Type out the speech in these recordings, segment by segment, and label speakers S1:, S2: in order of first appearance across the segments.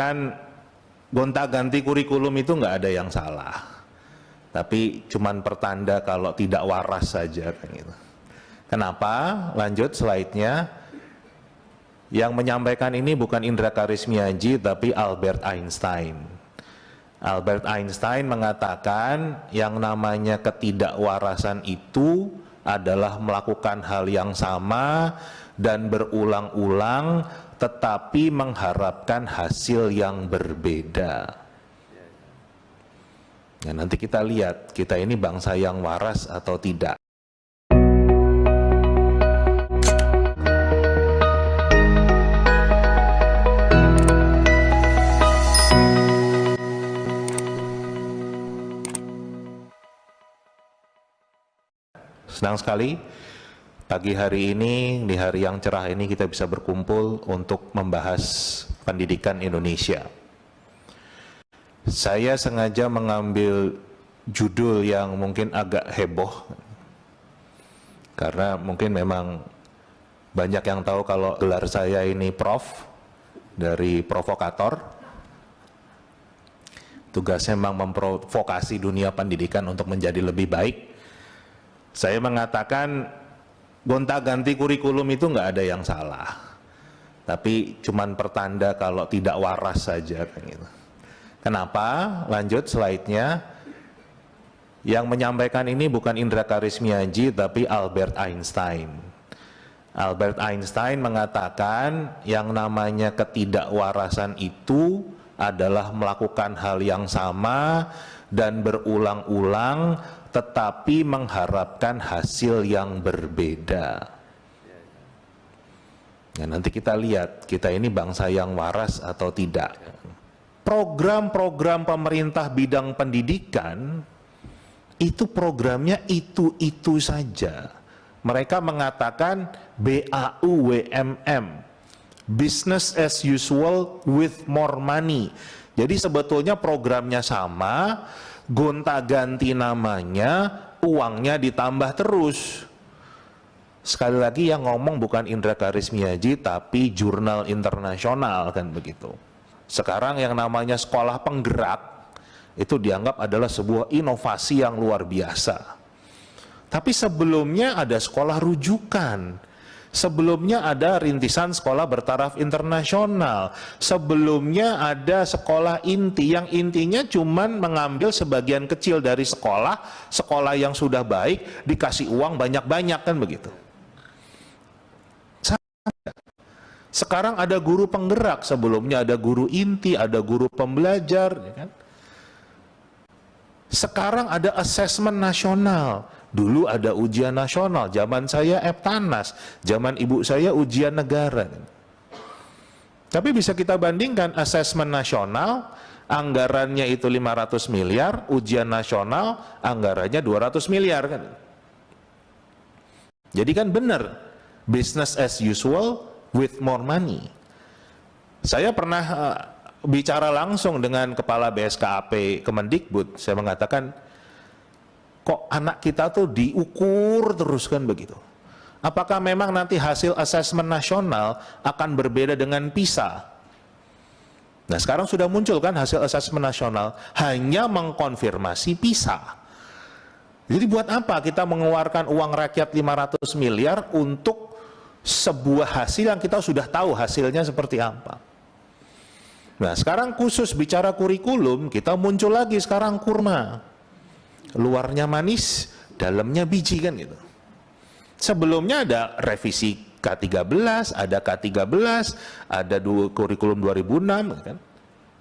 S1: Kan gonta-ganti kurikulum itu nggak ada yang salah, tapi cuman pertanda kalau tidak waras saja kan gitu. Kenapa? Lanjut slide-nya. Yang menyampaikan ini bukan Indra Karismiaji tapi Albert Einstein. Albert Einstein mengatakan yang namanya ketidakwarasan itu adalah melakukan hal yang sama dan berulang-ulang tetapi mengharapkan hasil yang berbeda. Nah, nanti kita lihat kita ini bangsa yang waras atau tidak. Senang sekali pagi hari ini, di hari yang cerah ini kita bisa berkumpul untuk membahas pendidikan Indonesia. Saya sengaja mengambil judul yang mungkin agak heboh, karena mungkin memang banyak yang tahu kalau gelar saya ini Prof, dari provokator. Tugasnya memang memprovokasi dunia pendidikan untuk menjadi lebih baik. Saya mengatakan gonta-ganti kurikulum itu nggak ada yang salah, tapi cuman pertanda kalau tidak waras saja kan gitu. Kenapa? Lanjut slide-nya. Yang menyampaikan ini bukan Indra Karismiaji tapi Albert Einstein. Albert Einstein mengatakan yang namanya ketidakwarasan itu adalah melakukan hal yang sama dan berulang-ulang tetapi mengharapkan hasil yang berbeda. Nah, nanti kita lihat kita ini bangsa yang waras atau tidak. Program-program pemerintah bidang pendidikan itu programnya itu saja. Mereka mengatakan BAUWMM, business as usual with more money. Jadi sebetulnya programnya sama, gonta-ganti namanya, uangnya ditambah terus. Sekali lagi yang ngomong bukan Indra Karismiaji tapi jurnal internasional kan begitu. Sekarang yang namanya sekolah penggerak itu dianggap adalah sebuah inovasi yang luar biasa. Tapi sebelumnya ada sekolah rujukan. Sebelumnya ada rintisan sekolah bertaraf internasional. Sebelumnya ada sekolah inti yang intinya cuman mengambil sebagian kecil dari sekolah yang sudah baik, dikasih uang banyak-banyak kan begitu. Sekarang ada guru penggerak, sebelumnya ada guru inti, ada guru pembelajar. Ya kan? Sekarang ada asesmen nasional. Dulu ada ujian nasional, zaman saya Eptanas, zaman ibu saya ujian negara. Tapi bisa kita bandingkan asesmen nasional, anggarannya itu 500 miliar, ujian nasional anggarannya 200 miliar kan. Jadi kan benar, business as usual with more money. Saya pernah bicara langsung dengan kepala BSKAP Kemendikbud, saya mengatakan, kok anak kita tuh diukur terus kan begitu. Apakah memang nanti hasil asesmen nasional akan berbeda dengan PISA? Nah sekarang sudah muncul kan hasil asesmen nasional hanya mengkonfirmasi PISA. Jadi buat apa kita mengeluarkan uang rakyat 500 miliar untuk sebuah hasil yang kita sudah tahu hasilnya seperti apa? Nah sekarang khusus bicara kurikulum, kita muncul lagi sekarang kurma. Luarnya manis, dalamnya biji kan gitu. Sebelumnya ada revisi K13, ada K13, ada kurikulum 2006 kan.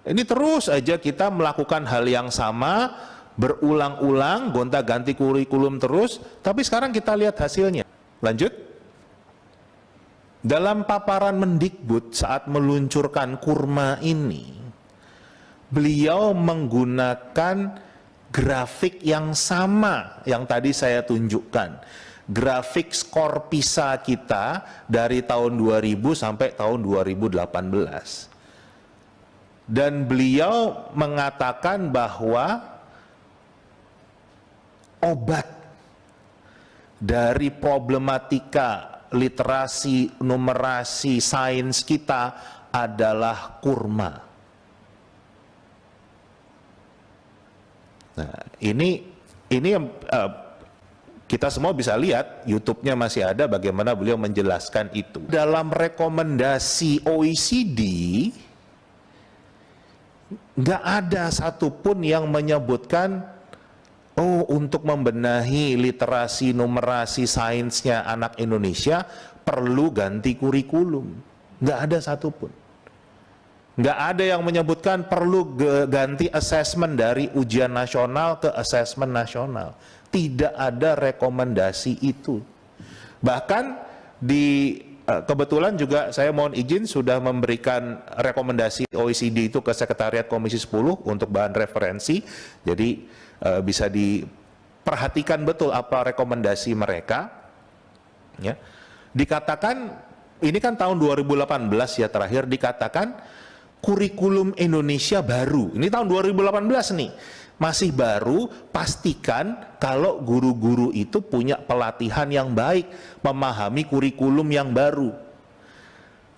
S1: Ini terus aja kita melakukan hal yang sama, berulang-ulang, gonta-ganti kurikulum terus, tapi sekarang kita lihat hasilnya. Lanjut. Dalam paparan Mendikbud saat meluncurkan kurma ini, beliau menggunakan grafik yang sama yang tadi saya tunjukkan. Grafik skor PISA kita dari tahun 2000 sampai tahun 2018. Dan beliau mengatakan bahwa obat dari problematika literasi, numerasi, sains kita adalah kurma. Nah, ini yang kita semua bisa lihat, YouTube-nya masih ada bagaimana beliau menjelaskan itu. Dalam rekomendasi OECD, nggak ada satupun yang menyebutkan, oh untuk membenahi literasi, numerasi, sainsnya anak Indonesia perlu ganti kurikulum. Nggak ada satupun. Nggak ada yang menyebutkan perlu ganti assessment dari ujian nasional ke assessment nasional. Tidak ada rekomendasi itu. Bahkan kebetulan juga saya mohon izin sudah memberikan rekomendasi OECD itu ke Sekretariat Komisi 10 untuk bahan referensi. Jadi bisa diperhatikan betul apa rekomendasi mereka. Ya. Dikatakan, ini kan tahun 2018 ya terakhir, dikatakan kurikulum Indonesia baru. Ini tahun 2018 nih. Masih baru, pastikan kalau guru-guru itu punya pelatihan yang baik, memahami kurikulum yang baru.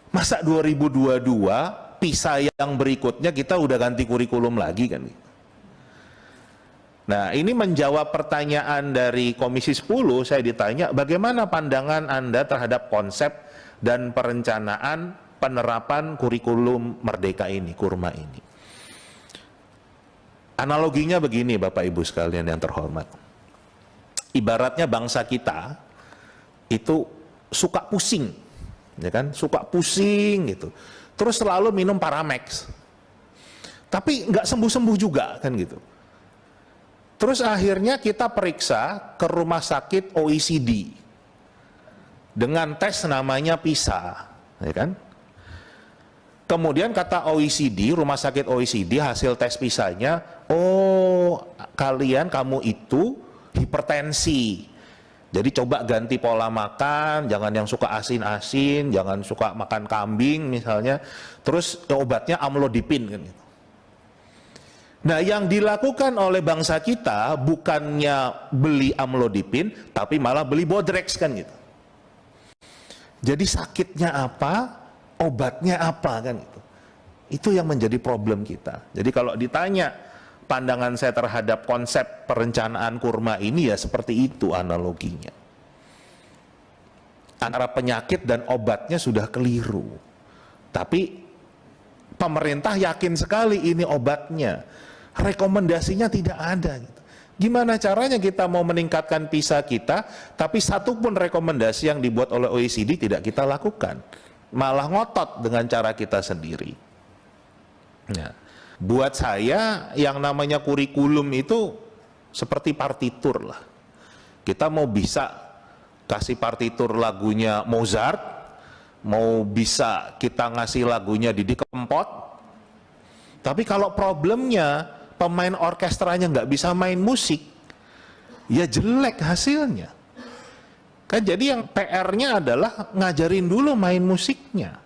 S1: Masa 2022, PISA yang berikutnya kita udah ganti kurikulum lagi kan? Nah, ini menjawab pertanyaan dari Komisi 10, saya ditanya, bagaimana pandangan Anda terhadap konsep dan perencanaan penerapan kurikulum Merdeka ini, Kurma ini? Analoginya begini Bapak Ibu sekalian yang terhormat. Ibaratnya bangsa kita itu suka pusing, ya kan? Suka pusing gitu. Terus selalu minum Paramex. Tapi nggak sembuh-sembuh juga kan gitu. Terus akhirnya kita periksa ke rumah sakit OECD dengan tes namanya PISA, ya kan? Kemudian kata OECD, rumah sakit OECD hasil tes PISA-nya, oh kamu itu hipertensi. Jadi coba ganti pola makan, jangan yang suka asin-asin, jangan suka makan kambing misalnya. Terus obatnya amlodipin kan gitu. Nah yang dilakukan oleh bangsa kita bukannya beli amlodipin, tapi malah beli Bodrex kan gitu. Jadi sakitnya apa? Obatnya apa kan itu yang menjadi problem kita. Jadi kalau ditanya pandangan saya terhadap konsep perencanaan Kurma ini ya seperti itu analoginya. Antara penyakit dan obatnya sudah keliru. Tapi pemerintah yakin sekali ini obatnya. Rekomendasinya tidak ada gitu. Gimana caranya kita mau meningkatkan PISA kita, tapi satupun rekomendasi yang dibuat oleh OECD tidak kita lakukan. Malah ngotot dengan cara kita sendiri. Nah, buat saya yang namanya kurikulum itu seperti partitur lah. Kita mau bisa kasih partitur lagunya Mozart, mau bisa kita ngasih lagunya Didi Kempot, tapi kalau problemnya pemain orkestranya nggak bisa main musik, ya jelek hasilnya. Kan jadi yang PR-nya adalah ngajarin dulu main musiknya.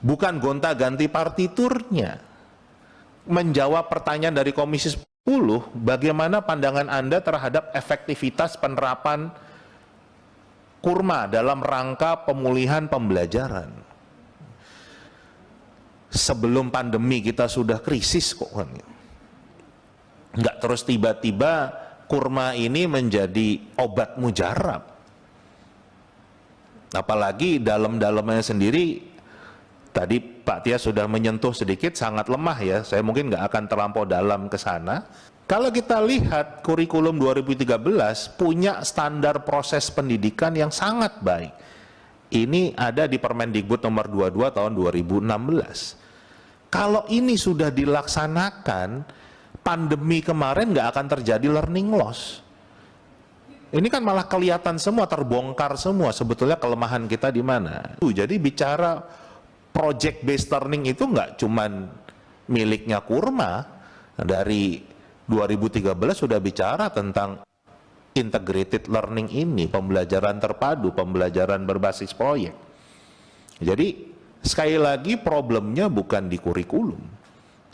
S1: Bukan gonta-ganti partiturnya. Menjawab pertanyaan dari Komisi 10, bagaimana pandangan Anda terhadap efektivitas penerapan Kurma dalam rangka pemulihan pembelajaran? Sebelum pandemi kita sudah krisis kok kan. Nggak terus tiba-tiba Kurma ini menjadi obat mujarab. Apalagi dalam-dalamnya sendiri, tadi Pak Tia sudah menyentuh sedikit, sangat lemah ya, saya mungkin nggak akan terlampau dalam ke sana. Kalau kita lihat kurikulum 2013 punya standar proses pendidikan yang sangat baik. Ini ada di Permendikbud nomor 22 tahun 2016. Kalau ini sudah dilaksanakan, pandemi kemarin nggak akan terjadi learning loss. Ini kan malah kelihatan semua, terbongkar semua sebetulnya kelemahan kita di mana. Jadi bicara project based learning itu nggak cuman miliknya Kurma. Dari 2013 sudah bicara tentang integrated learning ini, pembelajaran terpadu, pembelajaran berbasis proyek. Jadi sekali lagi problemnya bukan di kurikulum,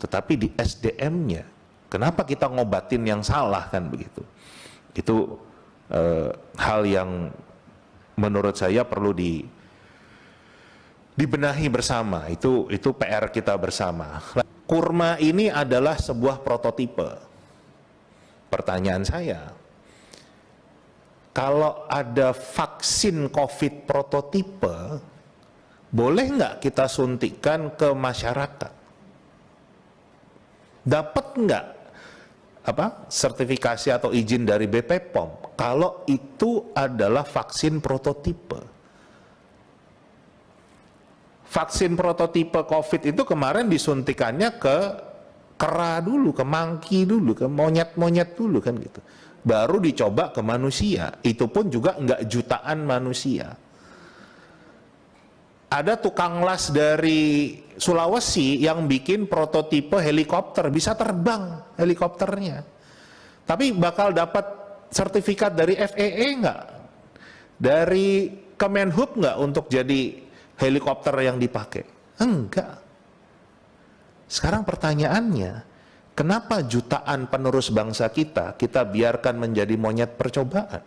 S1: tetapi di SDM-nya. Kenapa kita ngobatin yang salah kan begitu? Itu hal yang menurut saya perlu dibenahi bersama. Itu PR kita bersama. Kurma ini adalah sebuah prototipe. pertanyaan saya, kalau ada vaksin COVID prototipe, boleh nggak kita suntikan ke masyarakat? Dapat nggak sertifikasi atau izin dari BP POM kalau itu adalah vaksin prototipe? Vaksin prototipe COVID itu kemarin disuntikannya ke kera dulu, ke monkey dulu, ke monyet-monyet dulu kan gitu. Baru dicoba ke manusia, itu pun juga nggak jutaan manusia. Ada tukang las dari Sulawesi yang bikin prototipe helikopter, bisa terbang helikopternya. Tapi bakal dapat sertifikat dari FAA nggak? Dari Kemenhub nggak untuk jadi helikopter yang dipakai? Enggak. Sekarang pertanyaannya, kenapa jutaan penerus bangsa kita biarkan menjadi monyet percobaan?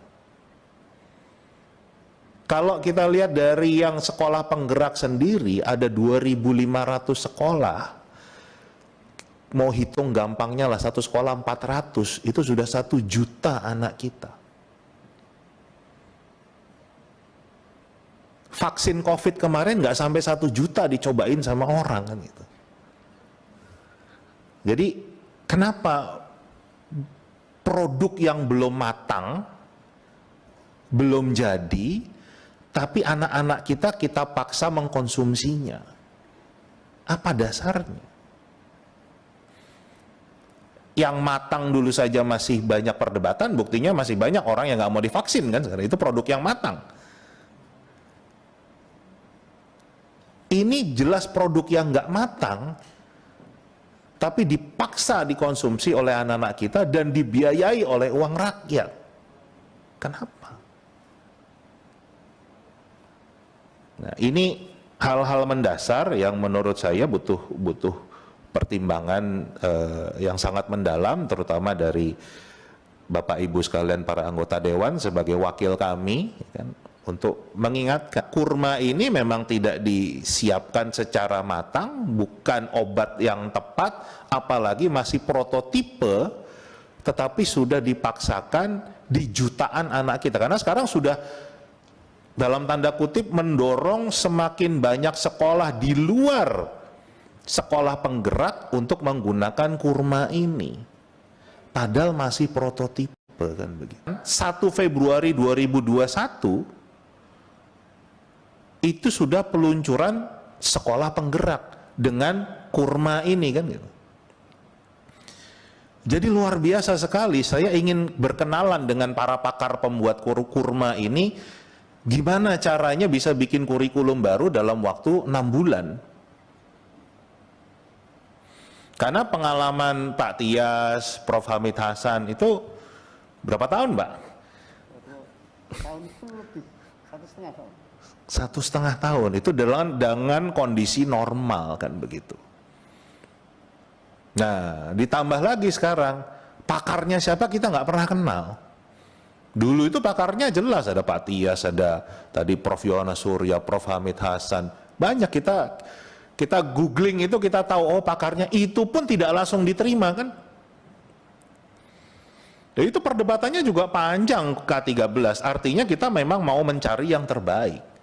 S1: Kalau kita lihat dari yang sekolah penggerak sendiri, ada 2.500 sekolah. Mau hitung gampangnya lah, satu sekolah 400, itu sudah 1 juta anak kita. Vaksin COVID kemarin nggak sampai 1 juta dicobain sama orang kan gitu. Jadi kenapa produk yang belum matang, belum jadi, tapi anak-anak kita paksa mengkonsumsinya? Apa dasarnya? Yang matang dulu saja masih banyak perdebatan, buktinya masih banyak orang yang nggak mau divaksin kan sekarang. Itu produk yang matang. Ini jelas produk yang nggak matang, tapi dipaksa dikonsumsi oleh anak-anak kita dan dibiayai oleh uang rakyat. Kenapa? Nah, ini hal-hal mendasar yang menurut saya butuh pertimbangan yang sangat mendalam, terutama dari Bapak Ibu sekalian para anggota Dewan sebagai wakil kami, kan, untuk mengingatkan kurma ini memang tidak disiapkan secara matang, bukan obat yang tepat, apalagi masih prototipe, tetapi sudah dipaksakan di jutaan anak kita. Karena sekarang sudah dalam tanda kutip mendorong semakin banyak sekolah di luar sekolah penggerak untuk menggunakan kurma ini. Padahal masih prototipe kan begitu. 1 Februari 2021 itu sudah peluncuran sekolah penggerak dengan kurma ini kan gitu. Jadi luar biasa sekali. Saya ingin berkenalan dengan para pakar pembuat kurma ini, gimana caranya bisa bikin kurikulum baru dalam waktu 6 bulan. Karena pengalaman Pak Tias, Prof. Hamid Hasan itu berapa tahun, Pak?
S2: Tahun itu lebih 1,5 tahun.
S1: 1,5 tahun itu dengan kondisi normal kan begitu. Nah, ditambah lagi sekarang pakarnya siapa kita nggak pernah kenal. Dulu itu pakarnya jelas, ada Pak Tias, ada tadi Prof. Yohanes Surya, Prof. Hamid Hasan, banyak. Kita googling itu kita tahu, oh pakarnya, itu pun tidak langsung diterima kan. Jadi itu perdebatannya juga panjang K13, artinya kita memang mau mencari yang terbaik.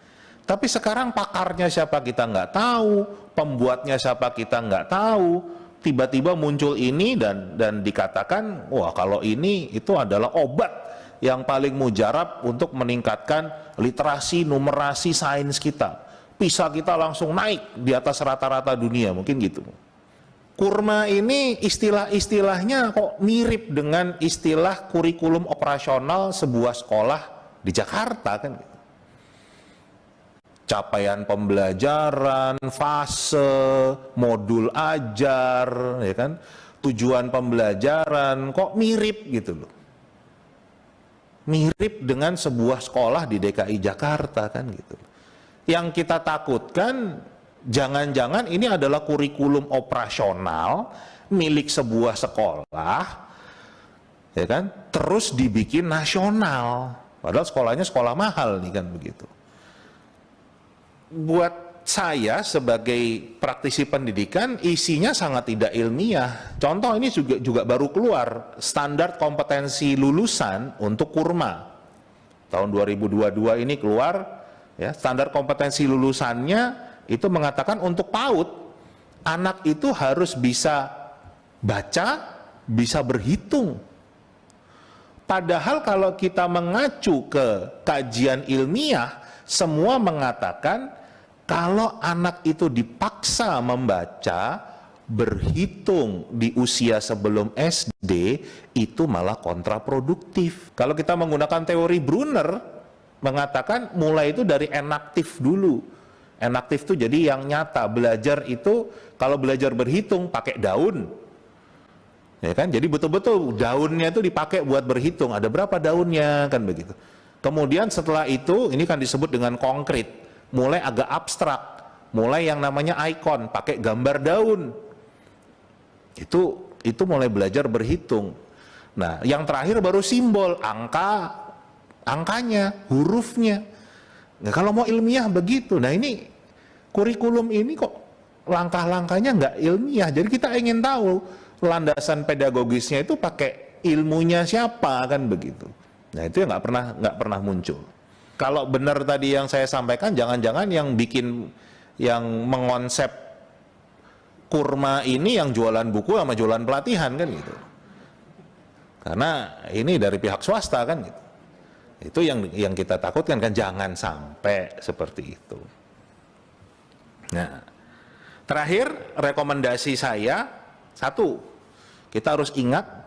S1: Tapi sekarang pakarnya siapa kita nggak tahu, pembuatnya siapa kita nggak tahu, tiba-tiba muncul ini dan dikatakan, wah kalau ini itu adalah obat yang paling mujarab untuk meningkatkan literasi, numerasi sains kita. PISA kita langsung naik di atas rata-rata dunia, mungkin gitu. Kurma ini istilah-istilahnya kok mirip dengan istilah kurikulum operasional sebuah sekolah di Jakarta kan gitu. Capaian pembelajaran, fase, modul ajar, ya kan, tujuan pembelajaran, kok mirip gitu loh. Mirip dengan sebuah sekolah di DKI Jakarta kan gitu. Yang kita takutkan, jangan-jangan ini adalah kurikulum operasional milik sebuah sekolah, ya kan, terus dibikin nasional. Padahal sekolahnya sekolah mahal nih kan begitu. Buat saya sebagai praktisi pendidikan isinya sangat tidak ilmiah. Contoh ini juga baru keluar standar kompetensi lulusan untuk kurma. Tahun 2022 ini keluar ya, standar kompetensi lulusannya itu mengatakan untuk PAUD anak itu harus bisa baca, bisa berhitung. Padahal kalau kita mengacu ke kajian ilmiah, semua mengatakan kalau anak itu dipaksa membaca, berhitung di usia sebelum SD, itu malah kontraproduktif. Kalau kita menggunakan teori Brunner, mengatakan mulai itu dari enaktif dulu. Enaktif itu jadi yang nyata, belajar itu kalau belajar berhitung pakai daun. Ya kan? Jadi betul-betul daunnya itu dipakai buat berhitung, ada berapa daunnya, kan begitu. Kemudian setelah itu, ini kan disebut dengan konkret, mulai agak abstrak, mulai yang namanya ikon, pakai gambar daun. Itu mulai belajar berhitung. Nah, yang terakhir baru simbol, angkanya, hurufnya. Nah, kalau mau ilmiah begitu, nah ini kurikulum ini kok langkah-langkahnya nggak ilmiah. Jadi kita ingin tahu landasan pedagogisnya itu pakai ilmunya siapa, kan begitu. Nah itu yang nggak pernah muncul. Kalau benar tadi yang saya sampaikan, jangan-jangan yang mengonsep kurma ini yang jualan buku sama jualan pelatihan, kan gitu. Karena ini dari pihak swasta, kan gitu. Itu yang kita takutkan, kan jangan sampai seperti itu. Nah, terakhir rekomendasi saya, satu, kita harus ingat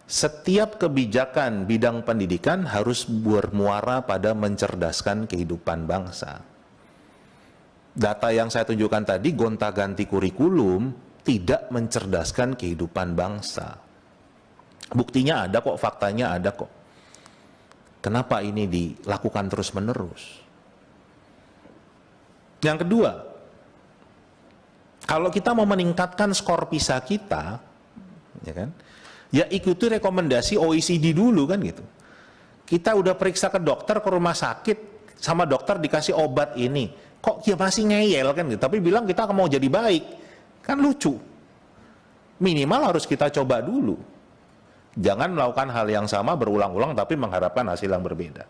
S1: setiap kebijakan bidang pendidikan harus bermuara pada mencerdaskan kehidupan bangsa. Data yang saya tunjukkan tadi, gonta-ganti kurikulum tidak mencerdaskan kehidupan bangsa. Buktinya ada kok, faktanya ada kok. Kenapa ini dilakukan terus-menerus? Yang kedua, kalau kita mau meningkatkan skor PISA kita, ya kan, ya ikuti rekomendasi OECD dulu, kan gitu. Kita udah periksa ke dokter, ke rumah sakit, sama dokter dikasih obat ini, kok ya masih ngeyel, kan gitu. Tapi bilang kita mau jadi baik, kan lucu. Minimal harus kita coba dulu. Jangan melakukan hal yang sama berulang-ulang tapi mengharapkan hasil yang berbeda.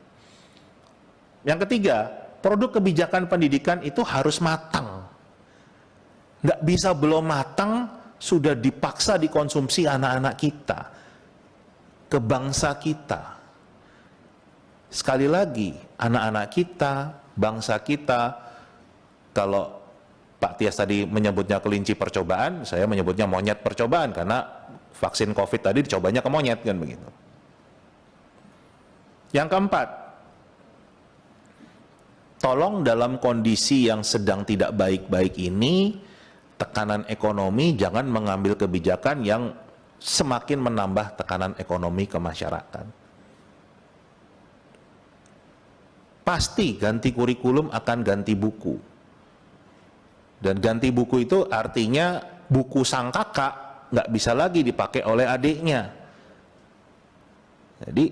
S1: Yang ketiga, produk kebijakan pendidikan itu harus matang. Nggak bisa belum matang sudah dipaksa dikonsumsi anak-anak kita, ke bangsa kita. Sekali lagi, anak-anak kita, bangsa kita, kalau Pak Tias tadi menyebutnya kelinci percobaan, saya menyebutnya monyet percobaan, karena vaksin COVID tadi dicobanya ke monyet, kan begitu. Yang keempat, tolong dalam kondisi yang sedang tidak baik-baik ini, tekanan ekonomi, jangan mengambil kebijakan yang semakin menambah tekanan ekonomi ke masyarakat. Pasti ganti kurikulum akan ganti buku. Dan ganti buku itu artinya buku sang kakak nggak bisa lagi dipakai oleh adiknya. Jadi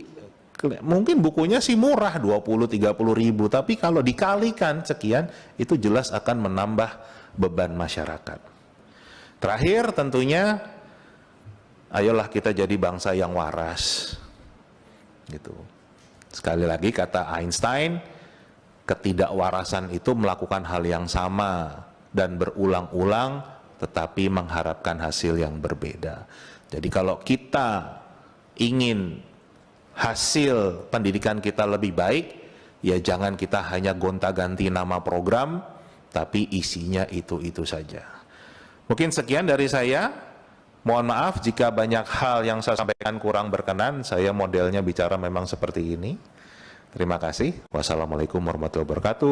S1: mungkin bukunya sih murah 20-30 ribu, tapi kalau dikalikan sekian itu jelas akan menambah beban masyarakat. Terakhir tentunya, ayolah kita jadi bangsa yang waras. Gitu. Sekali lagi kata Einstein, ketidakwarasan itu melakukan hal yang sama dan berulang-ulang tetapi mengharapkan hasil yang berbeda. Jadi kalau kita ingin hasil pendidikan kita lebih baik, ya jangan kita hanya gonta-ganti nama program, tapi isinya itu-itu saja. Mungkin sekian dari saya. Mohon maaf jika banyak hal yang saya sampaikan kurang berkenan. Saya modelnya bicara memang seperti ini. Terima kasih. Wassalamualaikum warahmatullahi wabarakatuh.